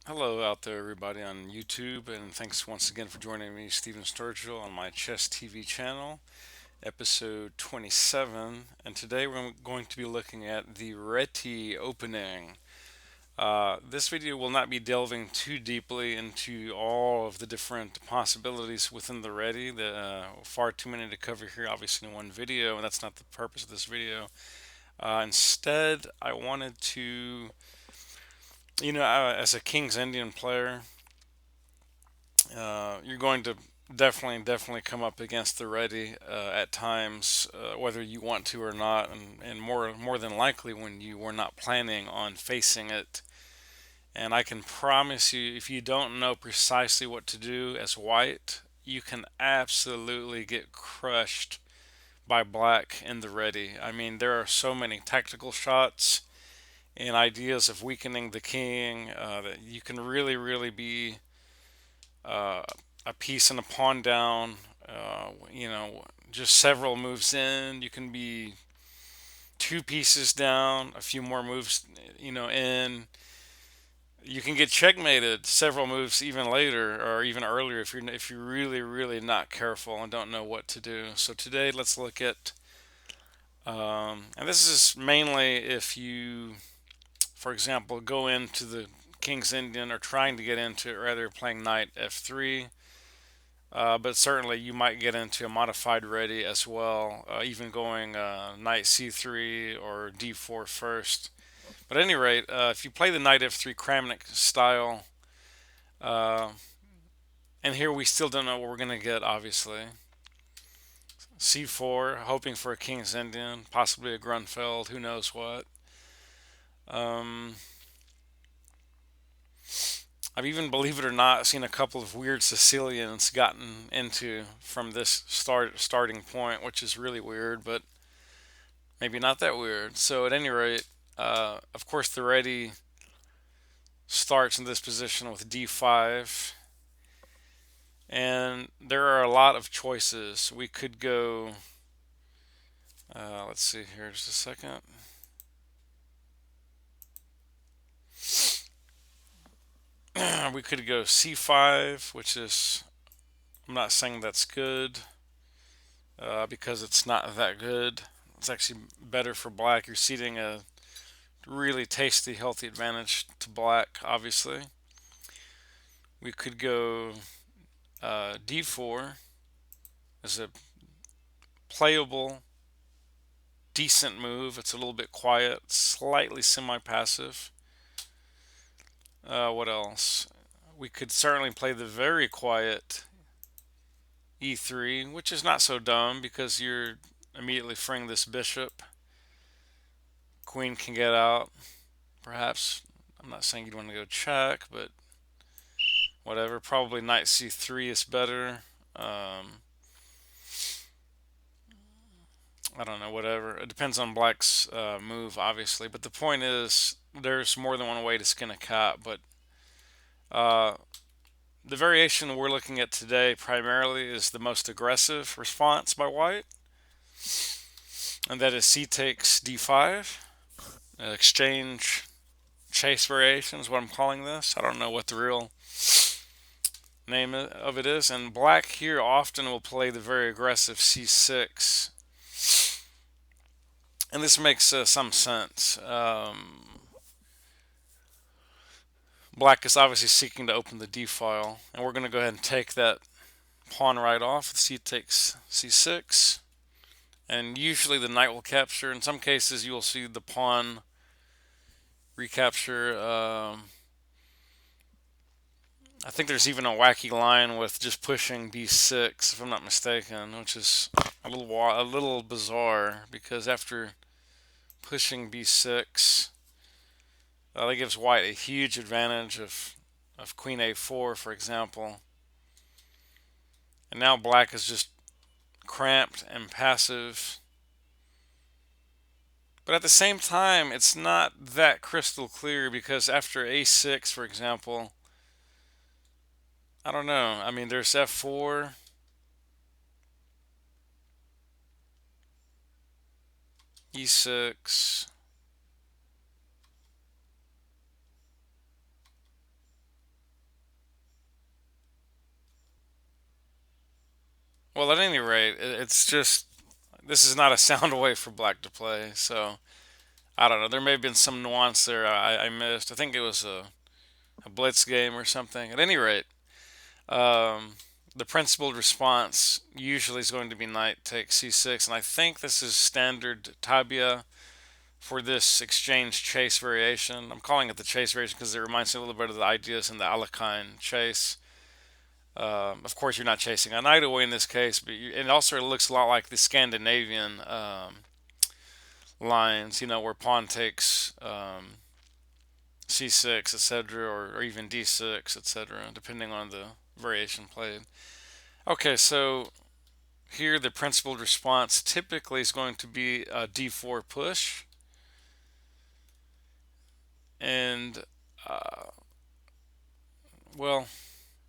Hello out there, everybody on YouTube, and thanks once again for joining me, Stephen Sturgill, on my Chess TV channel, episode 27. And today we're going to be looking at the Reti opening. This video will not be delving too deeply into all of the different possibilities within the Reti. Far too many to cover here, obviously, in one video, and that's not the purpose of this video. Instead, I wanted to, as a King's Indian player, you're going to definitely come up against the Reti at times, whether you want to or not, and more than likely when you were not planning on facing it. And I can promise you, if you don't know precisely what to do as white, you can absolutely get crushed by black in the Reti. I mean, there are so many tactical shots and ideas of weakening the king that you can really be uh, a piece and a pawn down. Just several moves in. You can be two pieces down, a few more moves, in. You can get checkmated several moves even later or even earlier if you're really not careful and don't know what to do. So today let's look at, and this is mainly if you, for example, go into the King's Indian or trying to get into it, rather playing Knight F3. But certainly you might get into a modified Reti as well, even going knight c3 or d4 first. But at any rate, if you play the knight f3 Kramnik style, uh, and here we still don't know what we're going to get, obviously. c4, hoping for a King's Indian, possibly a Grunfeld, who knows what. Um, I've even, believe it or not, seen a couple of weird Sicilians gotten into from this starting point, which is really weird, but maybe not that weird. So at any rate, of course, the Reti starts in this position with d5, and there are a lot of choices. We could go. Let's see here, just a second. We could go c5, which is, I'm not saying that's good, because it's not that good. It's actually better for black. You're ceding a really tasty, healthy advantage to black, obviously. We could go d4 as a playable, decent move. It's a little bit quiet, slightly semi-passive. What else? We could certainly play the very quiet e3, which is not so dumb because you're immediately freeing this bishop. Queen can get out. Perhaps, I'm not saying you'd want to go check, but whatever. Probably knight c3 is better. I don't know, whatever. It depends on black's move, obviously. But the point is, there's more than one way to skin a cat. But uh, the variation we're looking at today primarily is the most aggressive response by white, and that is c takes d5. Exchange chase variation is what I'm calling this. I don't know what the real name of it is. And black here often will play the very aggressive c6. And this makes some sense. Black is obviously seeking to open the d file, and we're going to go ahead and take that pawn right off. C takes c6, and usually the knight will capture. In some cases, you will see the pawn recapture. I think there's even a wacky line with just pushing b6, if I'm not mistaken, which is a little bizarre because after pushing b6, that gives white a huge advantage of queen a4, for example. And now black is just cramped and passive. But at the same time, it's not that crystal clear because after a6, for example, I don't know. I mean, there's f4. e6. Well, at any rate, it's just this is not a sound way for black to play. So I don't know. There may have been some nuance there I missed. I think it was a blitz game or something. At any rate, um, the principled response usually is going to be knight takes c6, and I think this is standard tabia for this exchange chase variation. I'm calling it the chase variation because it reminds me a little bit of the ideas in the Alekhine chase. Of course, you're not chasing a knight away in this case, but it also looks a lot like the Scandinavian lines, where pawn takes c6, etc., or even d6, etc., depending on the variation played. Okay, so here the principled response typically is going to be a d4 push, and well,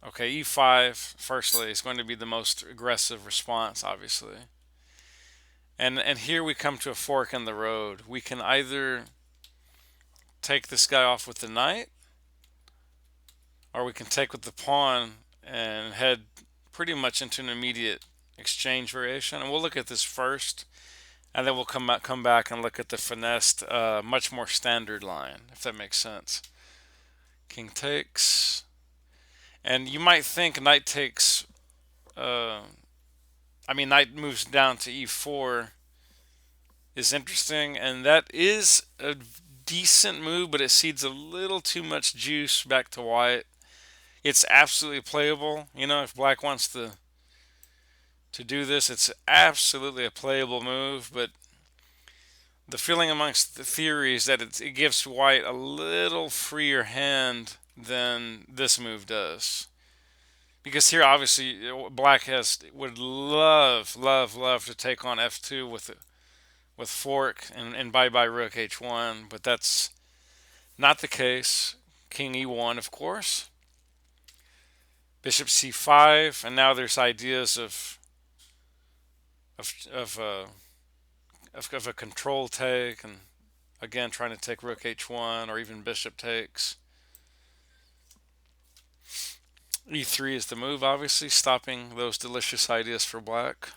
okay, e5 firstly is going to be the most aggressive response, obviously. And here we come to a fork in the road. We can either take this guy off with the knight, or we can take with the pawn and head pretty much into an immediate exchange variation. And we'll look at this first, and then we'll come back and look at the finessed, much more standard line, if that makes sense. King takes, and you might think knight takes. Uh, knight moves down to e4 is interesting, and that is a decent move, but it cedes a little too much juice back to white. It's absolutely playable. If black wants to do this, it's absolutely a playable move, but the feeling amongst the theory is that it gives white a little freer hand than this move does. Because here, obviously, black would love to take on f2 with fork and bye bye rook h1, but that's not the case. King e1, of course. Bishop c5, and now there's ideas of of, uh, of a control take, and again trying to take rook h1 or even bishop takes. E3 is the move, obviously, stopping those delicious ideas for black.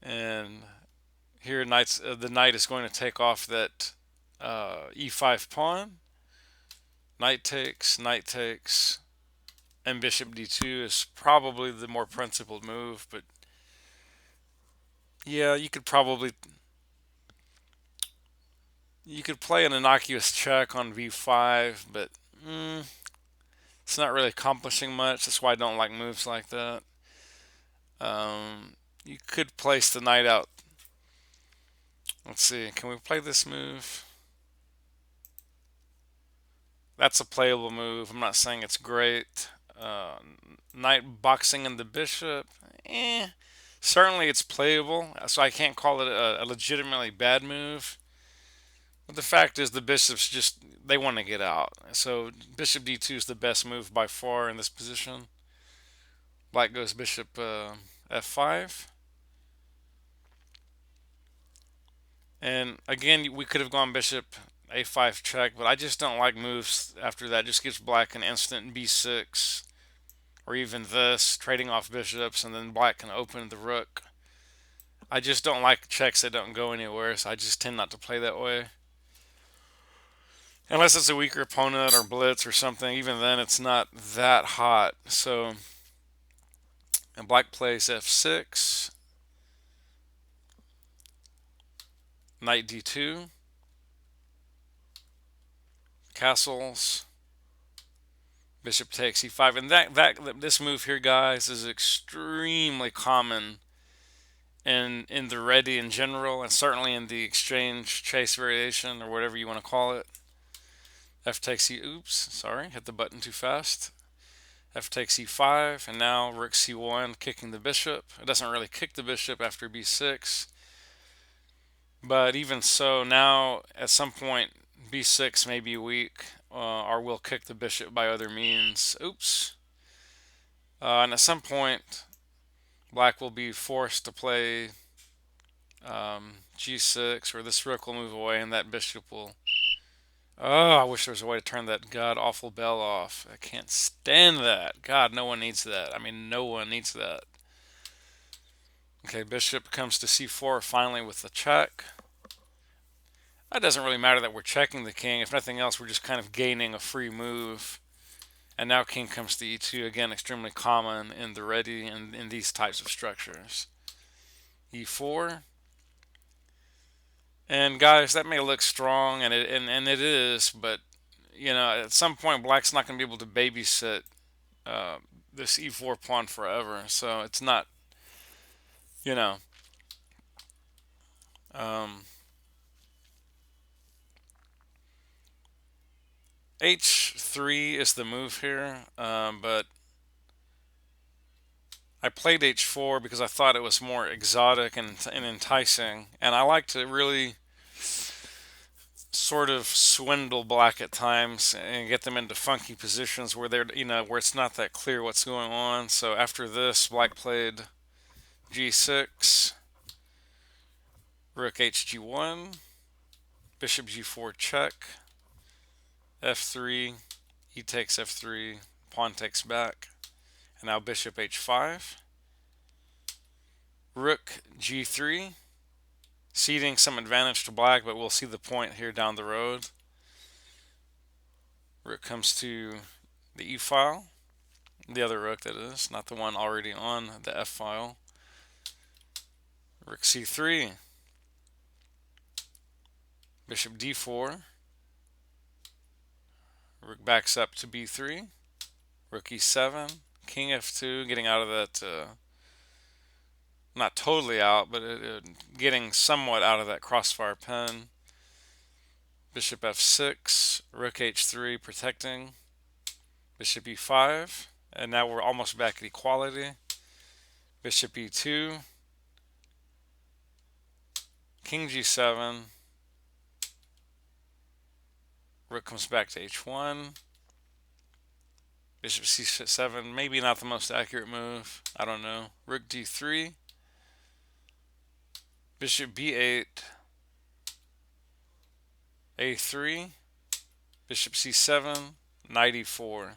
And here, the knight is going to take off that e5 pawn. Knight takes, and bishop d2 is probably the more principled move. But yeah, you could play an innocuous check on v5, but it's not really accomplishing much. That's why I don't like moves like that. You could place the knight out. Let's see. Can we play this move? That's a playable move. I'm not saying it's great. Uh, Knight boxing in the bishop. Certainly it's playable. So I can't call it a legitimately bad move. But the fact is, the bishops they want to get out. So bishop d2 is the best move by far in this position. Black goes bishop f5. And again, we could have gone bishop a5 check, but I just don't like moves after that. It just gives black an instant b6, or even this, trading off bishops, and then black can open the rook. I just don't like checks that don't go anywhere, so I just tend not to play that way. Unless it's a weaker opponent or blitz or something, even then it's not that hot. So, and black plays f6, knight d2, castles, bishop takes e5, and this move here, guys, is extremely common in the Reti in general, and certainly in the exchange chase variation, or whatever you want to call it. F takes e. Oops, sorry, hit the button too fast. F takes e5, and now rook c1, kicking the bishop. It doesn't really kick the bishop after b6, but even so, now at some point b6 may be weak, or will kick the bishop by other means. Oops. And at some point, black will be forced to play g6, or this rook will move away, and that bishop will. Oh, I wish there was a way to turn that god awful bell off. I can't stand that. God, no one needs that. No one needs that. Okay, bishop comes to c4 finally with the check. That doesn't really matter that we're checking the king. If nothing else, we're just kind of gaining a free move. And now king comes to e2, again, extremely common in the Reti and in these types of structures. e4. And guys, that may look strong, and it is, but at some point, black's not going to be able to babysit uh, this e4 pawn forever. So it's not, you know, um, h3 is the move here, but I played h4 because I thought it was more exotic and enticing, and I like to really sort of swindle black at times and get them into funky positions where they're where it's not that clear what's going on. So after this, black played g6, rook hg1, bishop g4 check, f3, e takes f3, pawn takes back, and now bishop h5, rook g3, ceding some advantage to black, but we'll see the point here down the road. Rook comes to the e file, the other rook that is, not the one already on the f file. Rook c3, bishop d4, rook backs up to b3, rook e7, king f2, getting out of that, not totally out, but getting somewhat out of that crossfire pen. Bishop f6, rook h3, protecting, bishop e5, and now we're almost back at equality. Bishop e2, king g7, rook comes back to h1, bishop c7, maybe not the most accurate move, I don't know. Rook d3, bishop b8, a3, bishop c7, knight e4.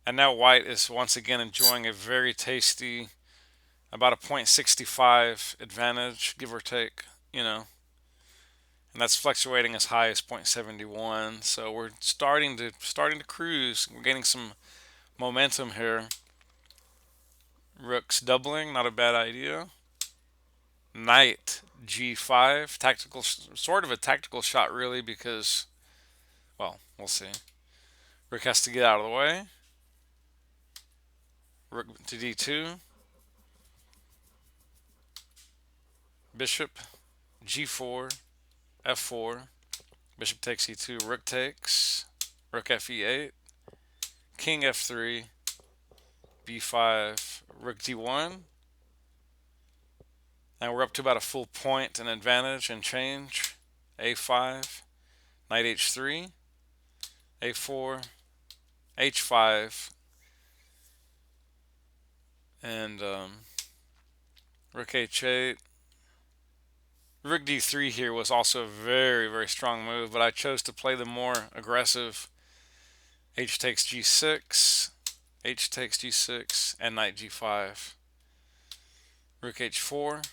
And now white is once again enjoying a very tasty, about a 0.65 advantage, give or take, and that's fluctuating as high as 0.71. So we're starting to cruise. We're getting some momentum here. Rook's doubling, not a bad idea. Knight g5, tactical, sort of a tactical shot really, because, well, we'll see. Rook has to get out of the way. Rook to d2. Bishop g4, f4. Bishop takes e2. Rook takes. Rook fe8. King f3. b5. Rook d1. Now we're up to about a full point and advantage and change. a5. Knight h3. a4. h5. And rook h8. Rook d3 here was also a very, very strong move, but I chose to play the more aggressive h takes g6, h takes g6, and knight g5. Rook h4,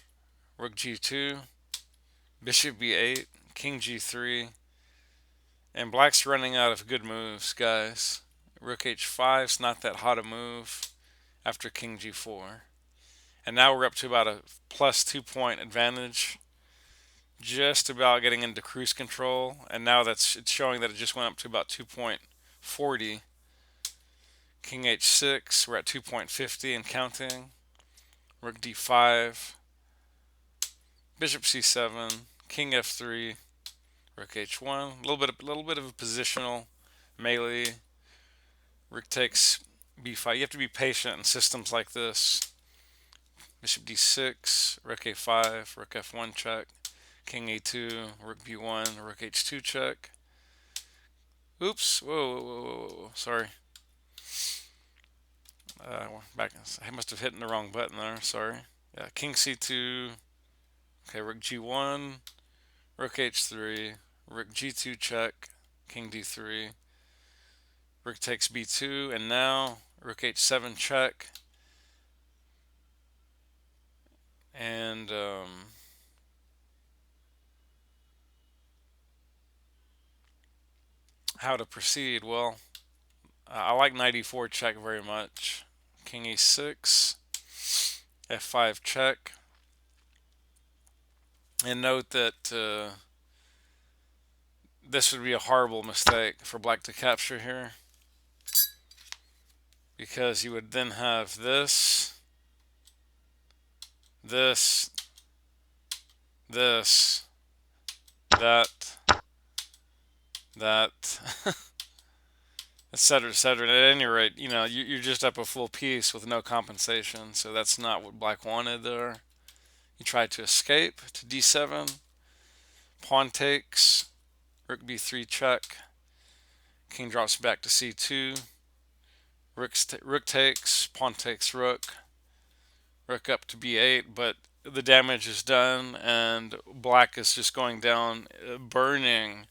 rook g2, bishop b8, king g3, and black's running out of good moves, guys. Rook h5 is not that hot a move after king g4. And now we're up to about a plus 2 point advantage, just about getting into cruise control, and now it's showing that it just went up to about 2.40. King h6, we're at 2.50 and counting. Rook d5, bishop c7, king f3, rook h1. A little bit of a positional melee. Rook takes b5. You have to be patient in systems like this. Bishop d6, rook a5, rook f1 check, king a2, rook b1, rook h2 check. Oops, whoa, sorry. Back, I must have hit the wrong button there, sorry. Yeah, king c2, okay, rook g1, rook h3, rook g2 check, king d3, rook takes b2, and now rook h7 check, And how to proceed? Well, I like knight e4 check very much. King e6, f5 check. And note that this would be a horrible mistake for black to capture here, because you would then have this, this, this, that, that, etc., etc. At any rate, you're just up a full piece with no compensation, so that's not what black wanted there. You try to escape to d7, pawn takes, rook b3 check, king drops back to c2, rook takes, pawn takes rook, rook up to b8, but the damage is done, and black is just going down, burning.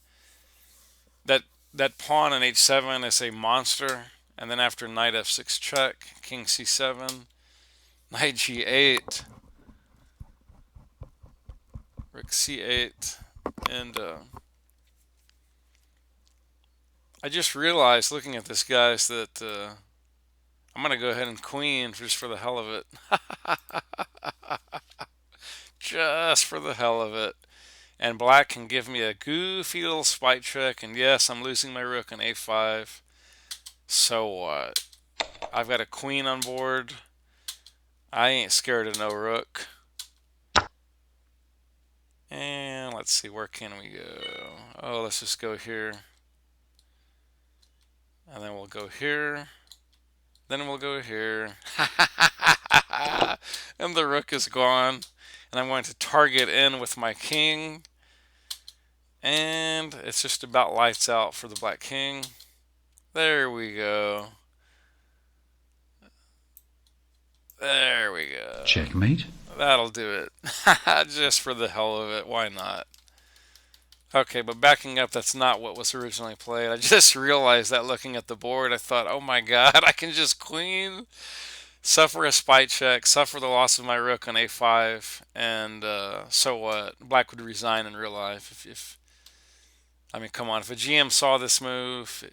That that pawn on h7 is a monster, and then after knight f6 check, king c7, knight g8, rook c8, and I just realized looking at this, guys, that I'm gonna go ahead and queen just for the hell of it. Just for the hell of it. And black can give me a goofy little spite trick, and yes, I'm losing my rook on a5. So what? I've got a queen on board. I ain't scared of no rook. And let's see, where can we go? Oh, let's just go here. And then we'll go here. Then we'll go here. And the rook is gone. And I'm going to target in with my king. And it's just about lights out for the black king. There we go. There we go. Checkmate. That'll do it. Just for the hell of it. Why not? Okay, but backing up, that's not what was originally played. I just realized that looking at the board, I thought, oh my god, I can just queen, suffer a spite check, suffer the loss of my rook on a5, and so what? Black would resign in real life. If I mean, come on, if a GM saw this move,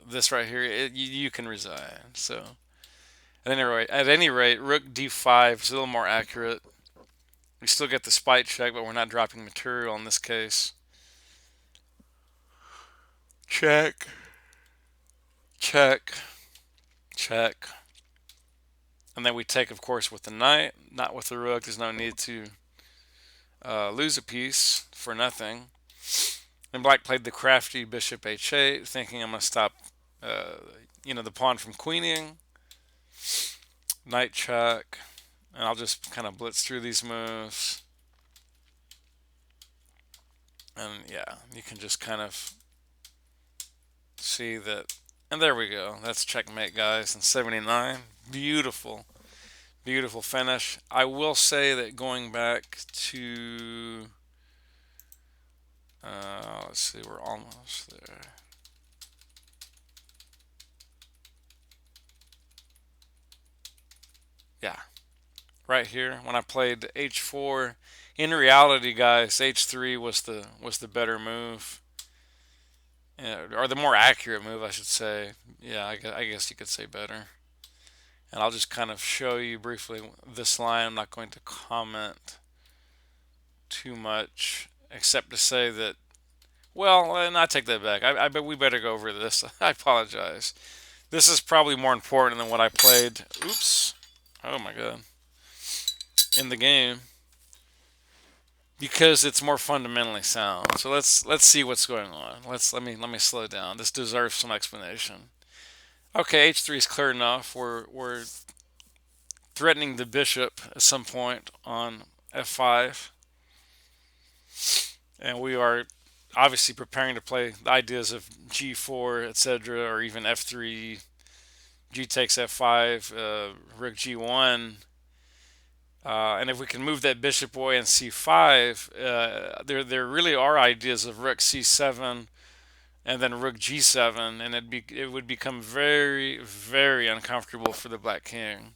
this right here, you can resign. So at any rate, rook d5 is a little more accurate. We still get the spite check, but we're not dropping material in this case. Check, check, check. And then we take, of course, with the knight, not with the rook. There's no need to lose a piece for nothing. And black played the crafty bishop h8, thinking I'm going to stop, the pawn from queening. Knight check. And I'll just kind of blitz through these moves. And yeah, you can just kind of see that. And there we go. That's checkmate, guys, in 79. Beautiful, beautiful finish. I will say that going back to, let's see, we're almost there. Yeah, right here when I played h4. In reality, guys, h3 was the better move, or the more accurate move, I should say. Yeah, I guess you could say better. And I'll just kind of show you briefly this line. I'm not going to comment too much, except to say that, well, and I take that back. I bet we better go over this. I apologize. This is probably more important than what I played. Oops. Oh my god. In the game, because it's more fundamentally sound. So let's see what's going on. Let me slow down. This deserves some explanation. Okay, h3 is clear enough. We're threatening the bishop at some point on f5, and we are obviously preparing to play the ideas of g4, etc., or even f3, g takes f5, rook g1. And if we can move that bishop away in c5, there really are ideas of rook c7 and then rook g7, and it would become very, very uncomfortable for the black king,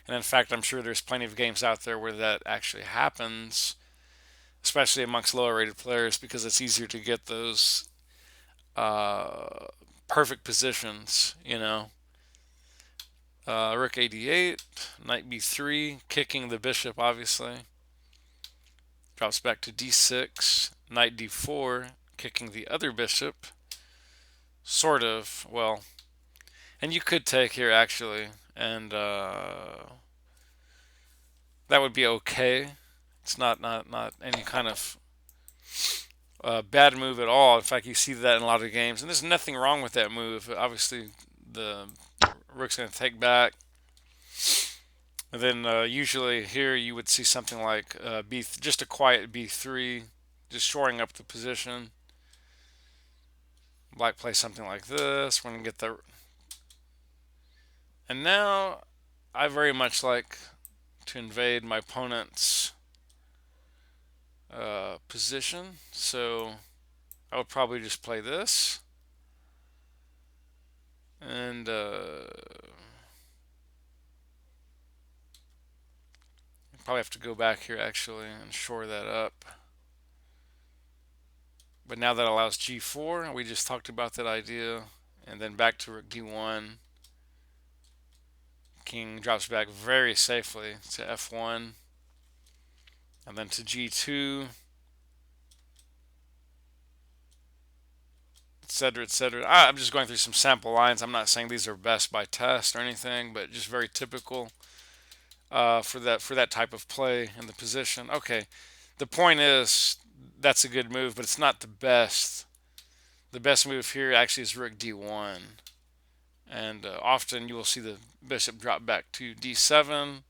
And in fact, I'm sure there's plenty of games out there where that actually happens, especially amongst lower rated players, because it's easier to get those uh, perfect positions, you know. Rook 88, knight b3, kicking the bishop, obviously. Drops back to d6, knight d4, kicking the other bishop. Sort of, well, and you could take here actually, and that would be okay. It's not any kind of bad move at all. In fact, you see that in a lot of games, and there's nothing wrong with that move. Obviously, the rook's going to take back, and then usually here you would see something like just a quiet b3, just shoring up the position. Black plays something like this. We're going to get the, and now I very much like to invade my opponent's position. So I would probably just play this. And probably have to go back here actually and shore that up. But now that allows g4. We just talked about that idea. And then back to rook d1. King drops back very safely to f1. And then to g2. Etc. etc. I'm just going through some sample lines. I'm not saying these are best by test or anything, but just very typical for that type of play in the position. Okay, the point is that's a good move, but it's not the best. The best move here actually is rook d1, and often you will see the bishop drop back to d7.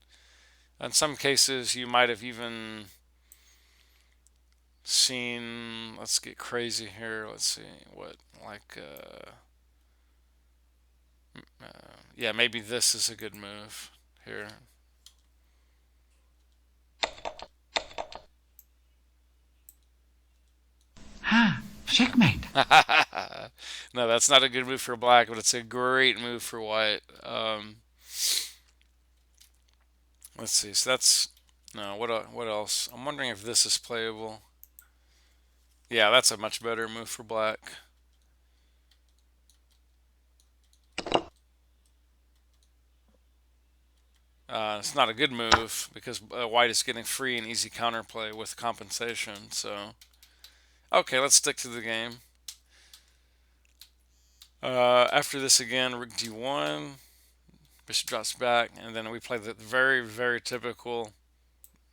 In some cases, you might have even seen. Let's get crazy here. Let's see what like. Yeah, maybe this is a good move here. Ah, checkmate. No, that's not a good move for black, but it's a great move for white. Let's see. So that's no. What else? I'm wondering if this is playable. Yeah, that's a much better move for black. It's not a good move because white is getting free and easy counterplay with compensation. So okay, let's stick to the game. After this again, rook d1, bishop drops back, and then we play the very typical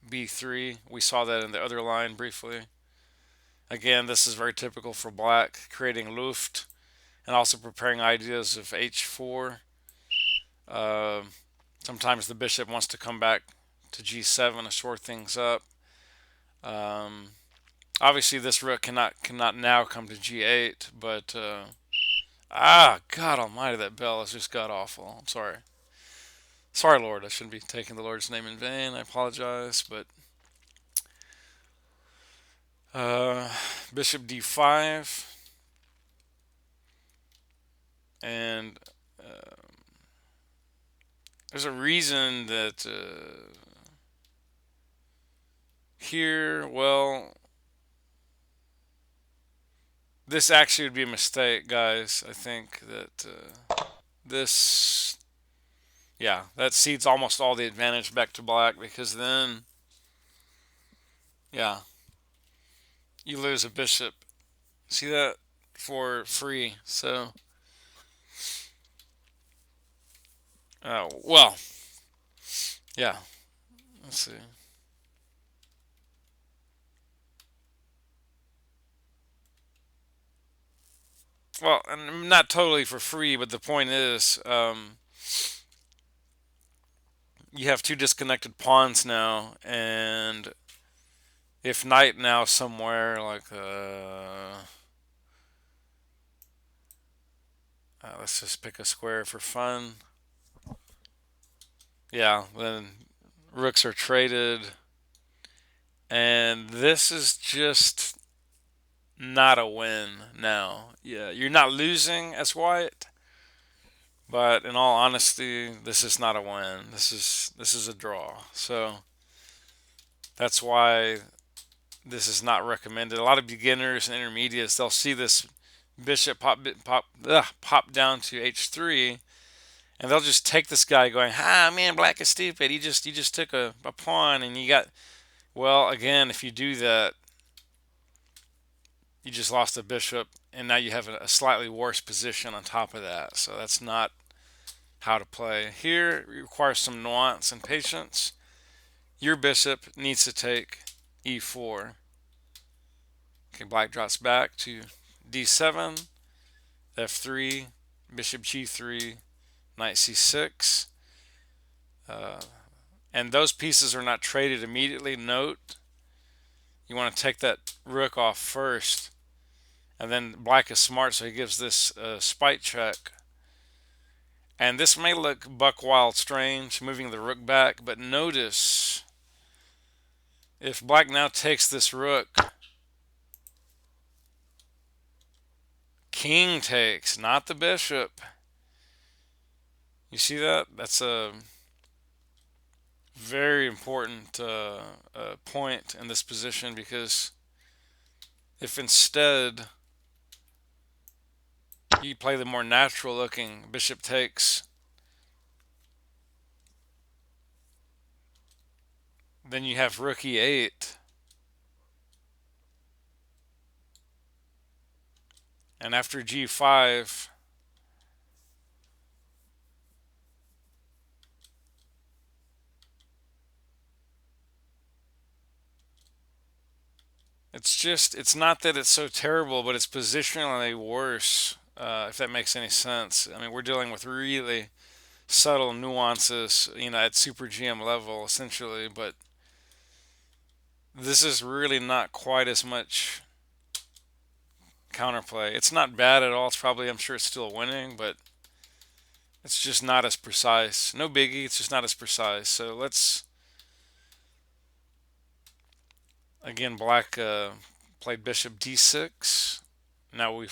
b3. We saw that in the other line briefly. Again, this is very typical for black, creating Luft and also preparing ideas of h4. Uh, Sometimes the bishop wants to come back to g7 to shore things up. Um, Obviously, this rook cannot now come to g8, but God Almighty, that bell has just got awful. I'm sorry. Sorry, Lord. I shouldn't be taking the Lord's name in vain. I apologize, but uh, bishop d5 and there's a reason that here, well, this actually would be a mistake, guys. I think that this, yeah, that cedes almost all the advantage back to black because then, yeah, you lose a bishop. See that? For free. So, well, yeah, let's see. Well, and not totally for free, but the point is, you have two disconnected pawns now, and if knight now somewhere like let's just pick a square for fun. Yeah, then rooks are traded, and this is just not a win now. Yeah, you're not losing as white, But in all honesty, this is not a win. This is a draw. So that's why this is not recommended. A lot of beginners and intermediates, they'll see this bishop pop down to h3, and they'll just take this guy going, ah man, black is stupid. He just took a pawn, and you got, well, again, if you do that, you just lost a bishop, and now you have a slightly worse position on top of that. So that's not how to play. Here it requires some nuance and patience. Your bishop needs to take e4. Okay, black drops back to d7, f3, bishop g3, knight c6. Uh, and those pieces are not traded immediately. Note, you want to take that rook off first. And then black is smart, so he gives this spite check. And this may look buck wild strange, moving the rook back, but notice if black now takes this rook, king takes, not the bishop. You see that? That's a very important point in this position, because if instead you play the more natural looking bishop takes, then you have rook e8. And after g5, it's not that it's so terrible, but it's positionally worse, if that makes any sense. I mean, we're dealing with really subtle nuances, at super GM level, essentially, but this is really not quite as much counterplay. It's not bad at all. It's probably, I'm sure it's still winning, but it's just not as precise. No biggie, it's just not as precise. So let's, again, black played bishop d6. Now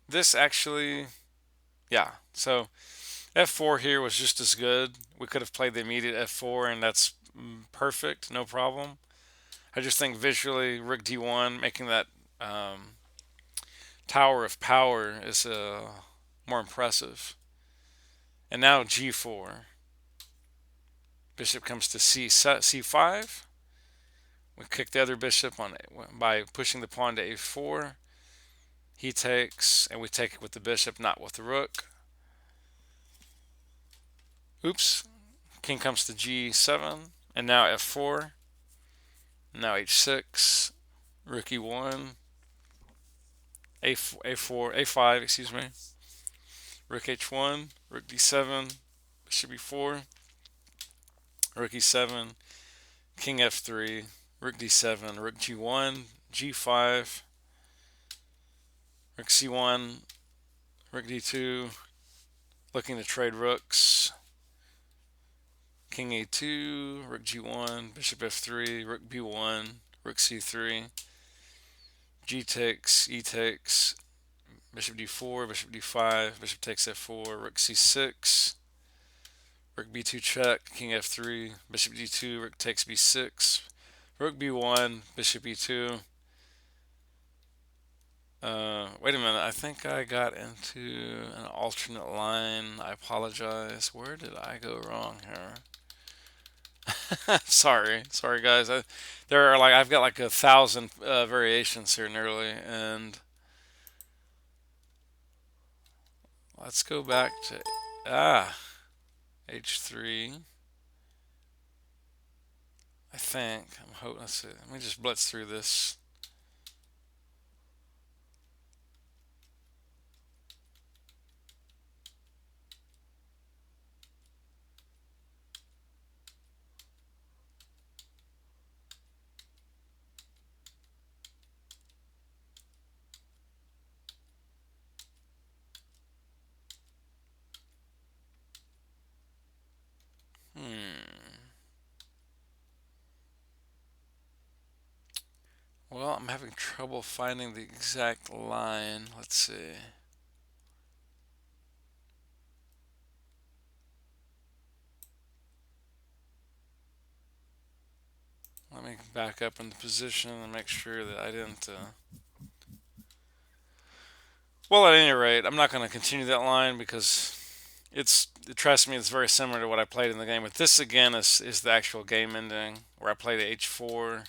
this actually, yeah. So f4 here was just as good. We could have played the immediate f4, and that's perfect, no problem. I just think visually, rook d1, making that tower of power is more impressive. And now g4. Bishop comes to c5. We kick the other bishop on by pushing the pawn to a4. He takes, and we take it with the bishop, not with the rook. Oops. King comes to g7, and now f4. Now h6. Rook e1. A4, a5, excuse me. Rook h1. Rook d7. Bishop e4. Rook e7. King f3. Rook d7. Rook g1. g5. Rook c1. Rook d2. Looking to trade rooks. King a2. Rook g1. Bishop f3. Rook b1. Rook c3. G takes. E takes. Bishop d4. Bishop d5. Bishop takes f4. Rook c6. Rook b2 check. King f3. Bishop d2. Rook takes b6. Rook b1. Bishop e2. Wait a minute. I think I got into an alternate line. I apologize. Where did I go wrong here? Sorry, guys. I've got like 1,000 variations here nearly, and let's go back to h3. I think I'm hoping. Let's see. Let me just blitz through this. Hmm. Well, I'm having trouble finding the exact line. Let's see. me back up into position and make sure that I didn't. Well, at any rate, I'm not going to continue that line because trust me, it's very similar to what I played in the game. But this again is the actual game ending where I play the H4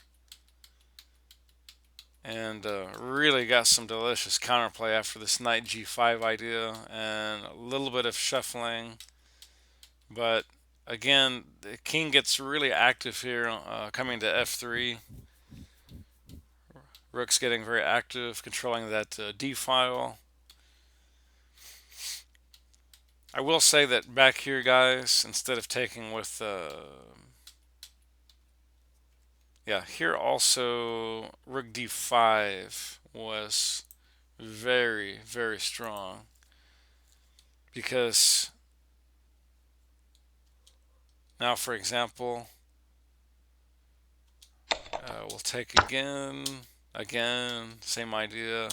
and really got some delicious counterplay after this knight G5 idea and a little bit of shuffling. But again, the king gets really active here, coming to F3. Rook's getting very active, controlling that D file. I will say that back here, guys, instead of taking with, yeah, here also Rook D5 was very, very strong because now, for example, we'll take again, same idea.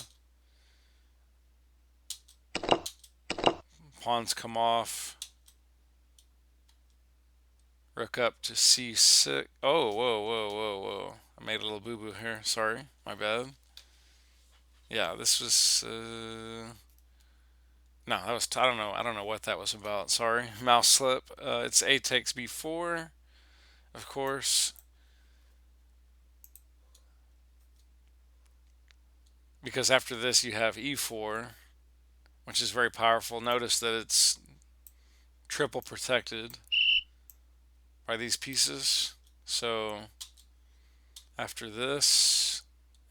Pawns come off. Rook up to C6. Oh, whoa, whoa, whoa, whoa. I made a little boo-boo here. Sorry, my bad. Yeah, this was, no, that was, I don't know what that was about. Sorry, mouse slip. It's A takes B4, of course, because after this you have E4, which is very powerful. Notice that it's triple protected by these pieces. So after this,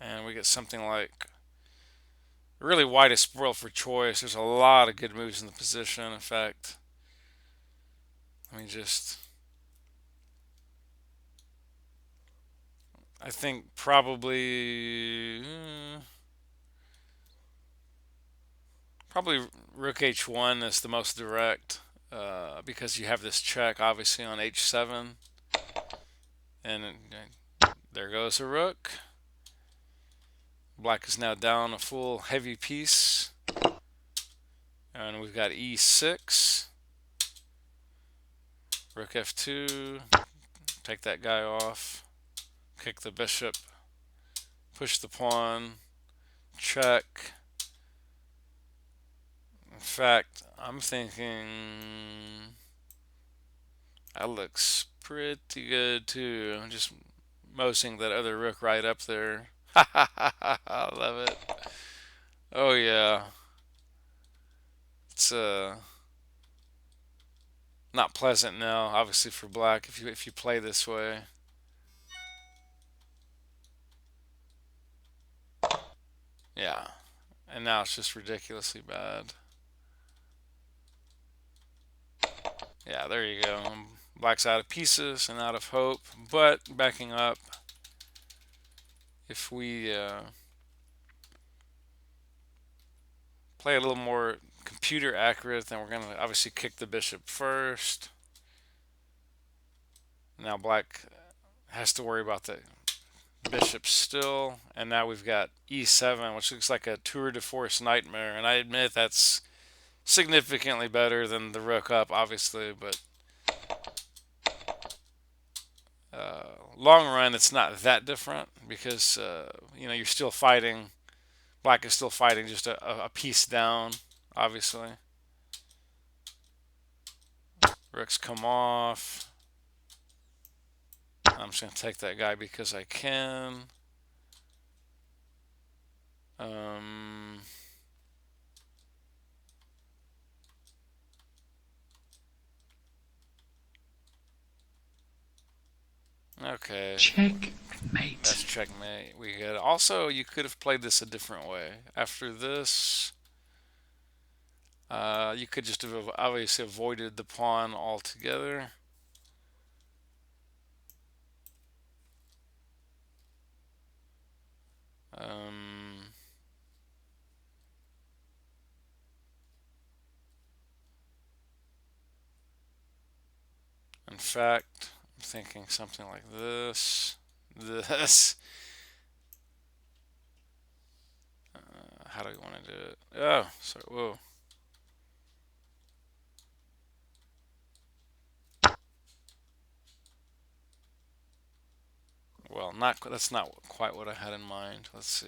and we get something like really wide is spoiled for choice. There's a lot of good moves in the position. In fact, let me just. I think probably Rook H1 is the most direct because you have this check obviously on H7, and there goes a rook. Black is now down a full heavy piece, and we've got E6, Rook F2. Take that guy off. Kick the bishop. Push the pawn. Check. In fact, I'm thinking that looks pretty good too. I'm just mosing that other rook right up there. I love it. Oh yeah. It's not pleasant now, obviously for black if you play this way. Yeah. And now it's just ridiculously bad. Yeah, there you go. Black's out of pieces and out of hope, but backing up, if we play a little more computer accurate, then we're going to obviously kick the bishop first. Now black has to worry about the bishop still, and now we've got e7, which looks like a tour de force nightmare, and I admit that's significantly better than the rook up, obviously, but long run it's not that different because you're still fighting. Black is still fighting just a piece down, obviously. Rooks come off. I'm just going to take that guy because I can. Um, okay. Checkmate. That's checkmate. We get. Also, you could have played this a different way. After this, you could just have obviously avoided the pawn altogether. Um, in fact, I'm thinking something like this. This. How do we want to do it? Oh, sorry. Whoa. Well, not that's not quite what I had in mind. Let's see.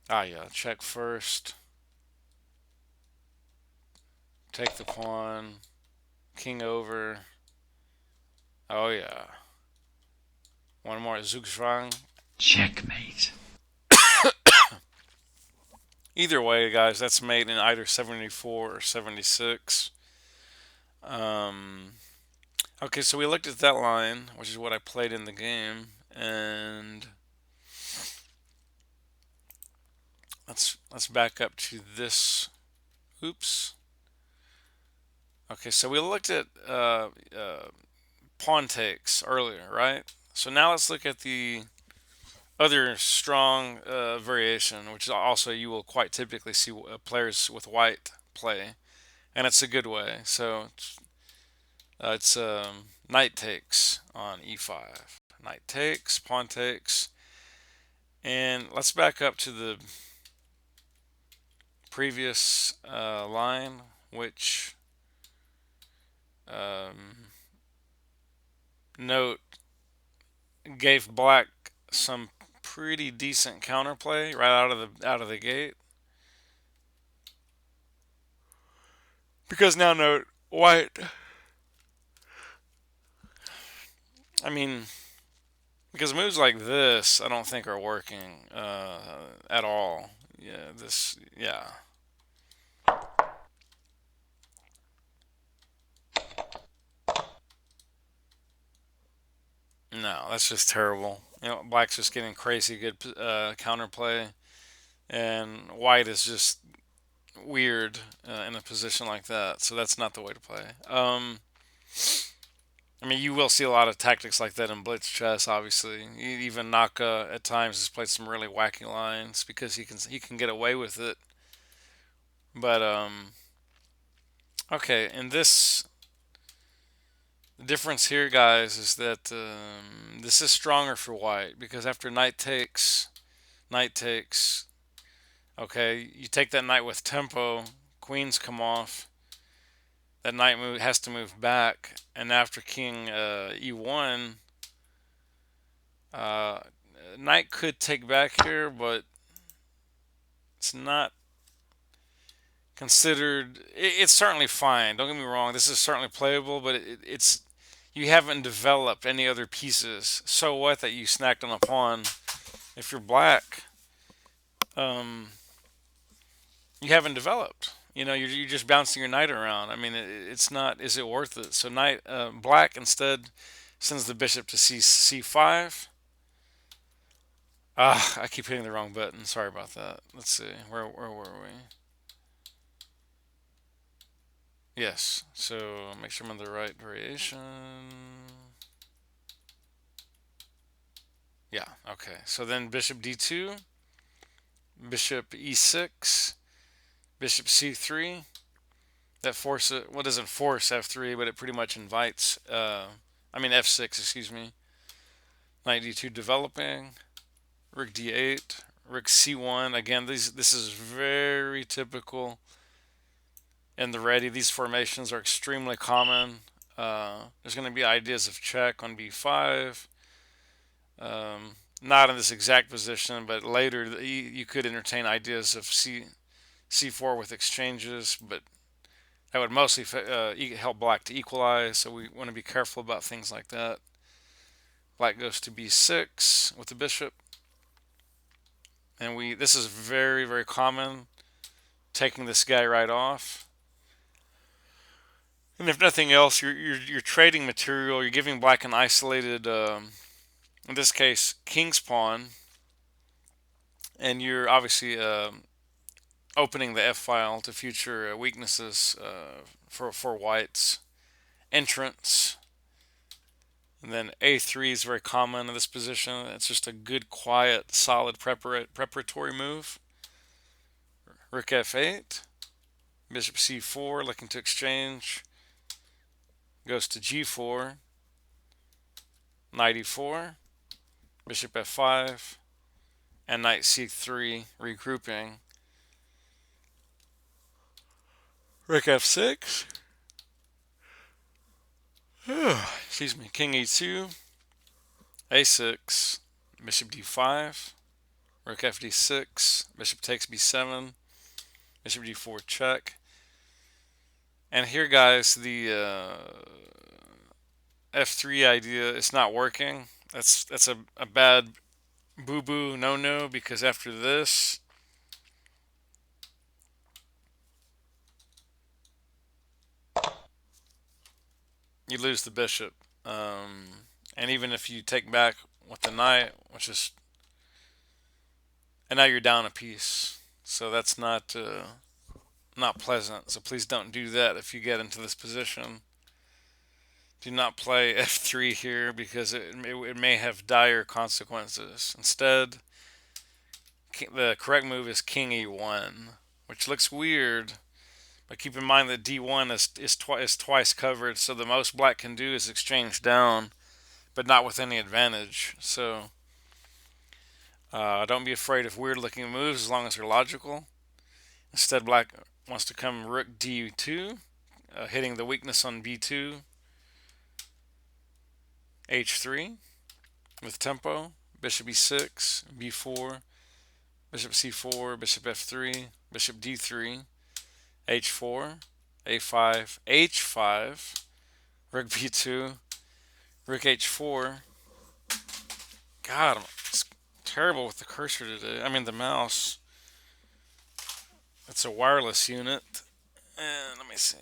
Ah, yeah. Check first. Take the pawn. King over. Oh yeah. One more Zugzwang. Checkmate. Either way, guys, that's made in either 74 or 76. Um, okay, so we looked at that line, which is what I played in the game, and let's back up to this. Oops. Okay, so we looked at pawn takes earlier, right? So now let's look at the other strong variation, which is also you will quite typically see players with white play, and it's a good way. So it's knight takes on e5. Knight takes, pawn takes, and let's back up to the previous line, which um, note gave black some pretty decent counterplay right out of the gate. Because now note white. I mean, because moves like this, I don't think are working at all. Yeah, this. Yeah. No, that's just terrible. Black's just getting crazy good counterplay, and white is just weird in a position like that. So that's not the way to play. I mean, you will see a lot of tactics like that in blitz chess. Obviously, even Naka at times has played some really wacky lines because he can get away with it. But okay, in this the difference here, guys, is that this is stronger for white because after knight takes. Okay, you take that knight with tempo, queens come off. That knight has to move back, and after king e1, uh, knight could take back here, but it's not considered. It's certainly fine. Don't get me wrong. This is certainly playable, but it's you haven't developed any other pieces. So what that you snacked on a pawn? If you're black, um, you haven't developed. You're just bouncing your knight around. I mean, it's not. Is it worth it? So knight black instead sends the bishop to c5. Ah, I keep hitting the wrong button. Sorry about that. Let's see. Where were we? Yes. So make sure I'm in the right variation. Yeah. Okay. So then bishop d2, bishop e6, bishop c3. That forces, well, doesn't force f3, but it pretty much invites. I mean f6. Excuse me. Knight d2 developing. Rook d8. Rook c1. Again, this is very typical in the Reti. These formations are extremely common. There's going to be ideas of check on b5. Not in this exact position, but later you could entertain ideas of c4 with exchanges, but that would mostly help black to equalize. So we want to be careful about things like that. Black goes to b6 with the bishop, and this is very very common, taking this guy right off. And if nothing else, you're trading material. You're giving black an isolated, in this case, king's pawn, and you're obviously opening the F file to future weaknesses for white's entrance. And then A3 is very common in this position. It's just a good, quiet, solid preparatory move. Rook F8, Bishop C4, looking to exchange. Goes to G4, Knight E4, Bishop F5, and Knight C3, regrouping. Rook F6, Excuse me. King e2, a6, bishop d5, rook f d6, bishop takes b7, bishop d4 check. And here, guys, the f3 idea is not working. That's a bad boo boo no no, because after this you lose the bishop. Um, and even if you take back with the knight, which is, and now you're down a piece. So that's not pleasant. So please don't do that if you get into this position. Do not play f3 here because it may have dire consequences. Instead, the correct move is king e1, which looks weird. But keep in mind that d1 is twice covered, so the most black can do is exchange down, but not with any advantage. So don't be afraid of weird looking moves as long as they're logical. Instead, black wants to come rook d2, hitting the weakness on b2, h3 with tempo, bishop e6, b4, bishop c4, bishop f3, bishop d3, h4, a5, h5, rook b2, rook h4. God, it's terrible with the cursor today. I mean, the mouse. It's a wireless unit. And let me see.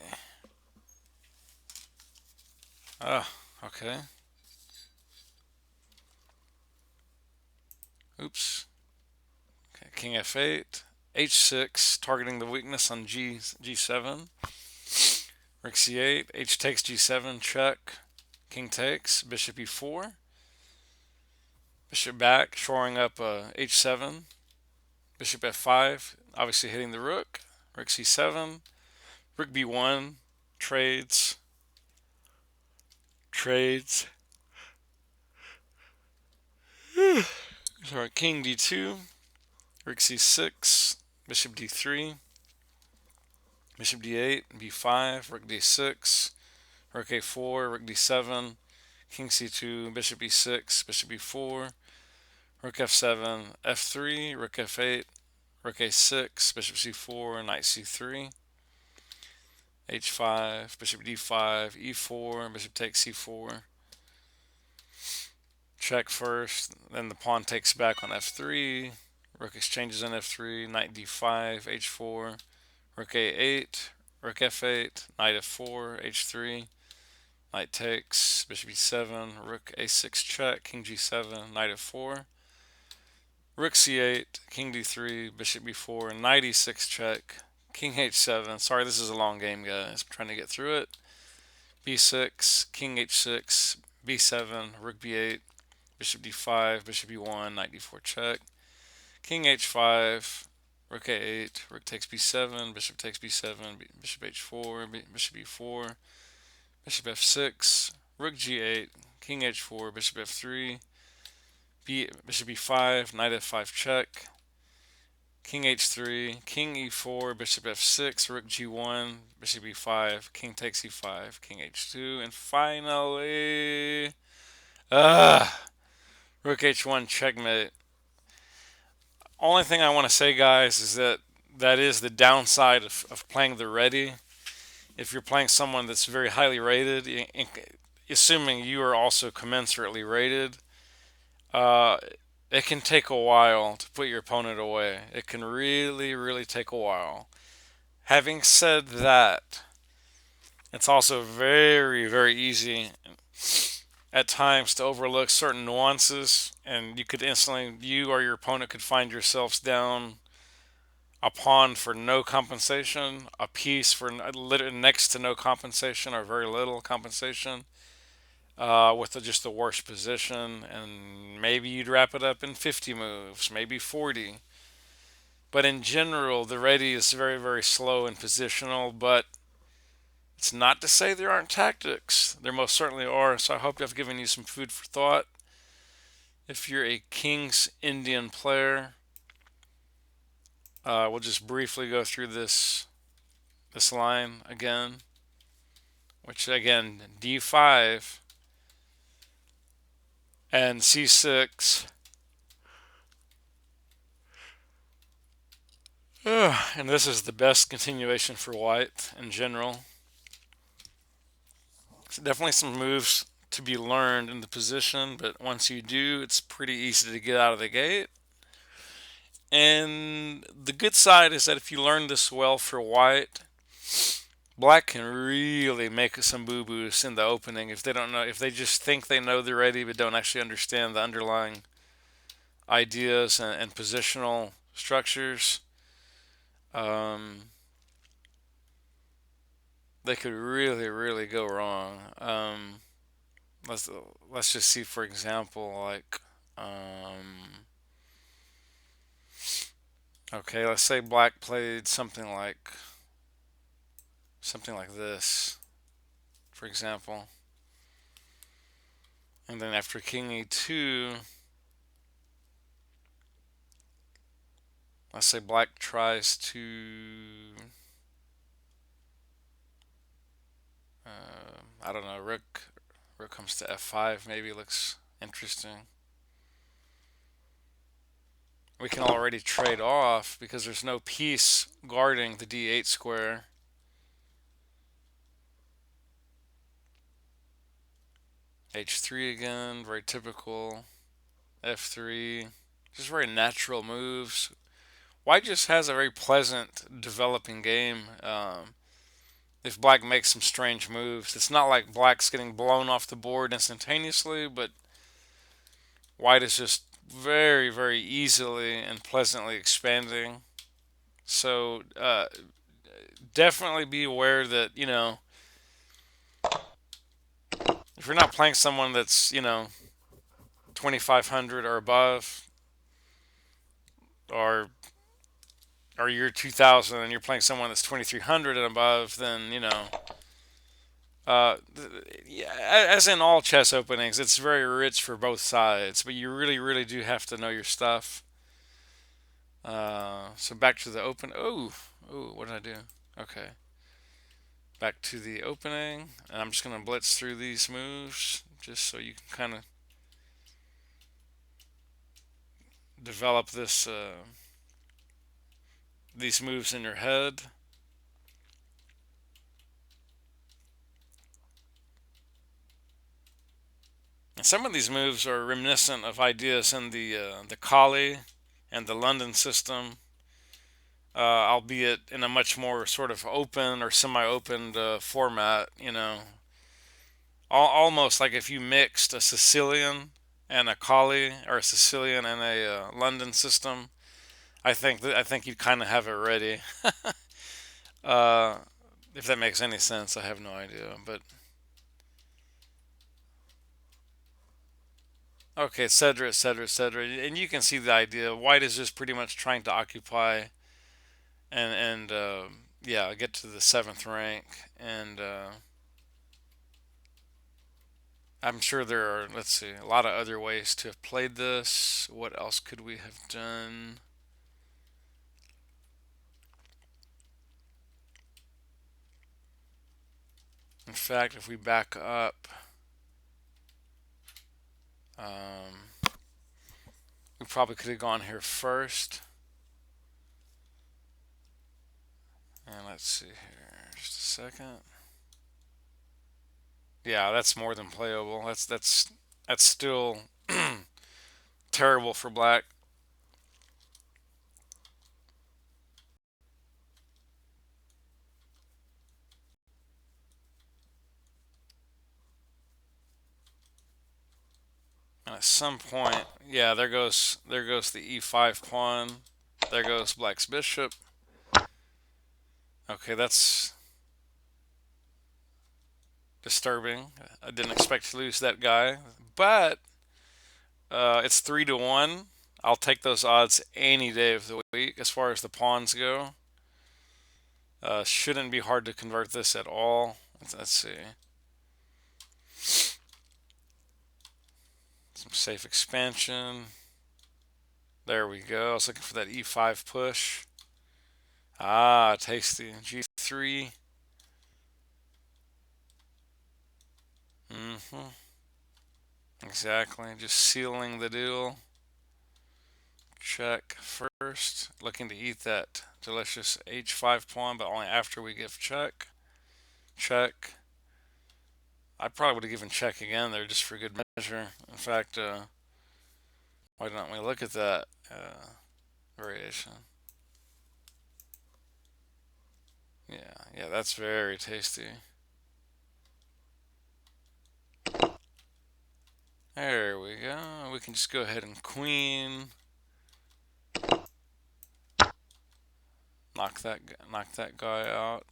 Oh, okay. Oops. Okay, king f8, h6, targeting the weakness on g7. Rook c8, h takes g7, check. King takes, bishop e4. Bishop back, shoring up h7. Bishop f5, obviously hitting the rook. Rook c7. Rook b1, trades. Trades. Sorry, king d2. Rook c6. Bishop d3. Bishop d8, b5, rook d6. Rook a4, rook d7. King c2, bishop e6, bishop e4. Rook f7, f3, rook f8, rook a6, bishop c4, knight c3, h5, bishop d5, e4, bishop takes c4. Check first, then the pawn takes back on f3, rook exchanges on f3, knight d5, h4, rook a8, rook f8, knight f4, h3, knight takes, bishop e7, rook a6 check, king g7, knight f4, rook c8, king d3, bishop b4, knight e6 check, king h7. Sorry, this is a long game, guys. I'm trying to get through it. b6, king h6, b7, rook b8, bishop d5, bishop e1, knight d4 check, king h5, rook a8, rook takes b7, bishop takes b7, bishop h4, bishop e4, bishop f6, rook g8, king h4, bishop f3, bishop e5, knight f5 check, king h3, king e4, bishop f6, rook g1, bishop e5, king takes e5, king h2, and finally, rook h1 checkmate. Only thing I want to say, guys, is that that is the downside of playing the Reti. If you're playing someone that's very highly rated, assuming you are also commensurately rated, uh, it can take a while to put your opponent away. It can really, really take a while. Having said that, it's also very, very easy at times to overlook certain nuances, and you could instantly, you or your opponent could find yourselves down a pawn for no compensation, a piece for next to no compensation or very little compensation, with just the worst position, and maybe you'd wrap it up in 50 moves, maybe 40. But in general, the Reti is very, very slow and positional, but it's not to say there aren't tactics. There most certainly are, so I hope I've given you some food for thought. If you're a King's Indian player, we'll just briefly go through this line again. which again, d5 and c6. And this is the best continuation for white in general. So definitely some moves to be learned in the position, but once you do, it's pretty easy to get out of the gate. And the good side is that if you learn this well for white, black can really make some boo boos in the opening if they don't know, if they just think they know they're ready but don't actually understand the underlying ideas and positional structures. Um, they could really, really go wrong. Let's let's just see, for example, like, okay, let's say black played something like this, for example, and then after king e2, let's say black tries to, I don't know, rook comes to f5, maybe looks interesting. We can already trade off because there's no piece guarding the d8 square. h3 again, very typical. f3, just very natural moves. White just has a very pleasant developing game. If black makes some strange moves, it's not like black's getting blown off the board instantaneously, but white is just very, very easily and pleasantly expanding. So definitely be aware that, if you're not playing someone that's, 2,500 or above, or you're 2,000 and you're playing someone that's 2,300 and above, then, uh, yeah, as in all chess openings, it's very rich for both sides, but you really, really do have to know your stuff. So back to the open. Oh, what did I do? Okay, back to the opening, and I'm just gonna blitz through these moves just so you can kind of develop these moves in your head. And some of these moves are reminiscent of ideas in the Kali and the London system, albeit in a much more sort of open or semi-open format. Almost like if you mixed a Sicilian and a Kali, or a Sicilian and a London system. I think you kind of have it ready. uh, if that makes any sense, I have no idea. But okay, etc., etc., etc. And you can see the idea. White is just pretty much trying to occupy and yeah, get to the seventh rank. And I'm sure there are, let's see, a lot of other ways to have played this. What else could we have done? In fact, if we back up, um, we probably could have gone here first. And let's see here, just a second. Yeah, that's more than playable. That's still terrible for black. And at some point, yeah, there goes the e5 pawn. There goes black's bishop. Okay, that's disturbing. I didn't expect to lose that guy, but it's 3-1. I'll take those odds any day of the week as far as the pawns go. Shouldn't be hard to convert this at all. Let's see. Some safe expansion. There we go. I was looking for that e5 push. Ah, tasty. G3. Mm-hmm. Exactly. Just sealing the deal. Check first. Looking to eat that delicious H5 pawn, but only after we give check. Check. I probably would have given check again there just for good measure. In fact, why don't we look at that variation? Yeah, that's very tasty. There we go. We can just go ahead and queen. Knock that guy out.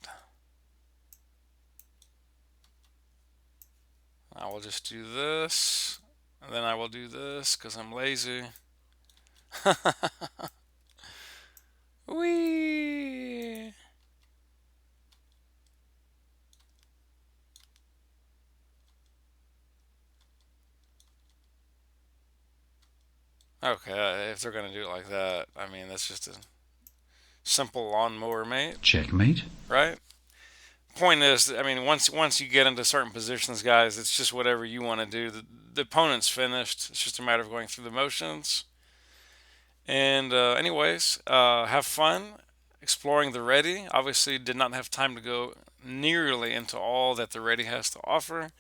I will just do this, and then I will do this because I'm lazy. Whee! Okay, if they're gonna do it like that, I mean that's just a simple lawnmower mate, Checkmate. right? Point is, I mean, once you get into certain positions, guys, it's just whatever you want to do. The opponent's finished. It's just a matter of going through the motions. And anyways, have fun exploring the Reti. Obviously, did not have time to go nearly into all that the Reti has to offer.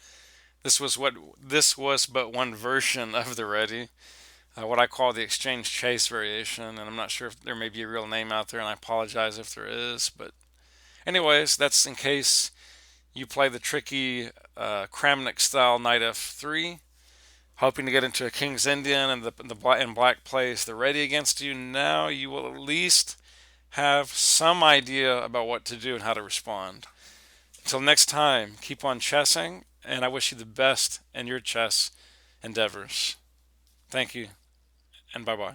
This was but one version of the Reti, what I call the exchange chase variation, and I'm not sure if there may be a real name out there, and I apologize if there is. But anyways, that's in case you play the tricky Kramnik style knight f3, hoping to get into a King's Indian and the black plays the Reti against you. Now you will at least have some idea about what to do and how to respond. Until next time, keep on chessing, and I wish you the best in your chess endeavors. Thank you, and bye bye.